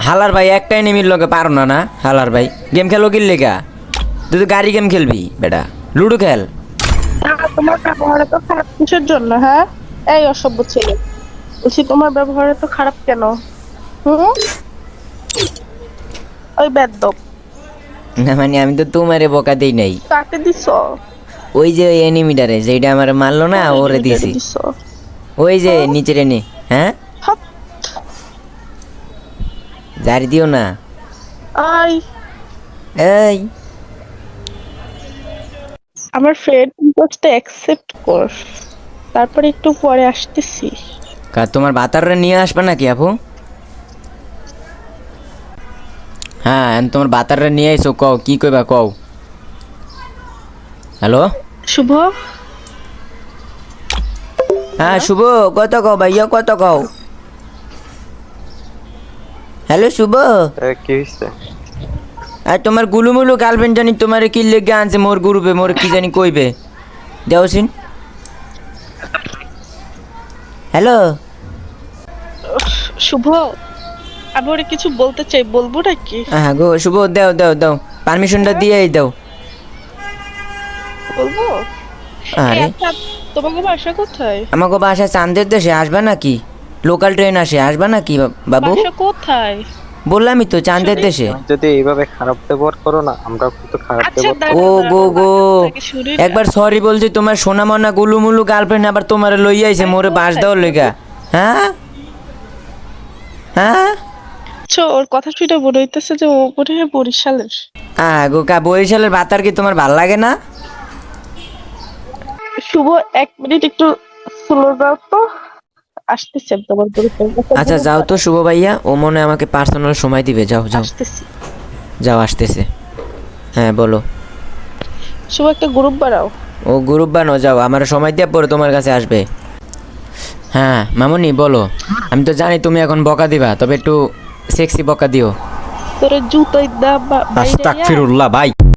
হালার ভাই একটা এনিমির লগে পারো না না হালার ভাই গেম খেলো কি লেগা তুই তো গাড়ি গেম খেলবি বেটা লুডো খেল তোমার ব্যবহার তো খারাপ কিসের জন্য? হ্যাঁ, এই অসভ্য ছেলে, বলছি তোমার ব্যবহার তো খারাপ কেন? হুম, ওই বেদ্যপ না মানে আমি তো তোমারে বকা দেই নাই কাকে দিছ? ওই যে ওই এনিমিটারে যেটা আমার মারলো না ওরে দিছি ওই যে নিচের এনে হ্যাঁ হাত। জারি দিও না আই, এই আমার ফ্রেন্ড রিকোয়েস্টটা অ্যাকসেপ্ট কর, তারপরে একটু পরে আসতেছি। তোমার বাতাররে নিয়ে আসবে নাকি আপু হ্যাঁ তোমার বাতাররে নিয়ে আইসো কও কি কইবা কও হ্যালো শুভ, হ্যাঁ শুভ কত কও ভাইয়া কত কও হ্যালো শুভ কি হইছে? আর তোমার গুলুমুলু গার্লফ্রেন্ড জানি তোমার কি লেগে আনছে মোর গ্রুপে মোর কি জানি কইবে দেওসিন হ্যালো শুভ, আমি ওরে কিছু বলতে চাই, বলবো নাকি? হ্যাঁ গো শুভ দাও দাও দাও পারমিশনটা দিয়েই দাও বলবো? আরে আচ্ছা, তোমাকে বাসা কোথায়? আমাকে বাসা চান্দের দেশে আসবে নাকি লোকাল ট্রেন আসে আসবে নাকি বাবু বাসা কোথায়? বললামই তো চান্দের দেশে তুমি যদি এইভাবে খারাপ ব্যবহার করো না, আমরাও কিন্তু খারাপ আচ্ছা, ব্যবহার ও গো গো শুনি একবার সরি বলছি তোমার সোনা মনা গুলুমুলু গার্লফ্রেন্ড আবার তোমার লই আইছে মোরে বাস দেওয়ার লইগা হ্যাঁ হ্যাঁ ওর কথা শুনে মনে হইতেছে যে ও মনে হয় বরিশালের। গো কা বরিশালের ভাতার কি তোমার ভাল লাগে না শুভ, 1 মিনিট একটু স্লো দাও তো, আসতেছি আমি তোমার পরিচয়। আচ্ছা যাও তো শুভ ভাইয়া ও মনে হয় আমাকে পার্সোনাল সময় দিবে যাও যাও আসতেছি। যাও আসতেছে হ্যাঁ বলো শুভ, একটা গ্রুপ বানাও। ও গ্রুপ বানো যাও আমার সময় দিয়ে পরে তোমার কাছে আসবে হ্যাঁ মামুনি বলো আমি তো জানি তুমি এখন বকা দিবা তবে একটু সেক্সি বকা দিও তোর জুতোই দাম আস্তাগফিরুল্লাহ ভাই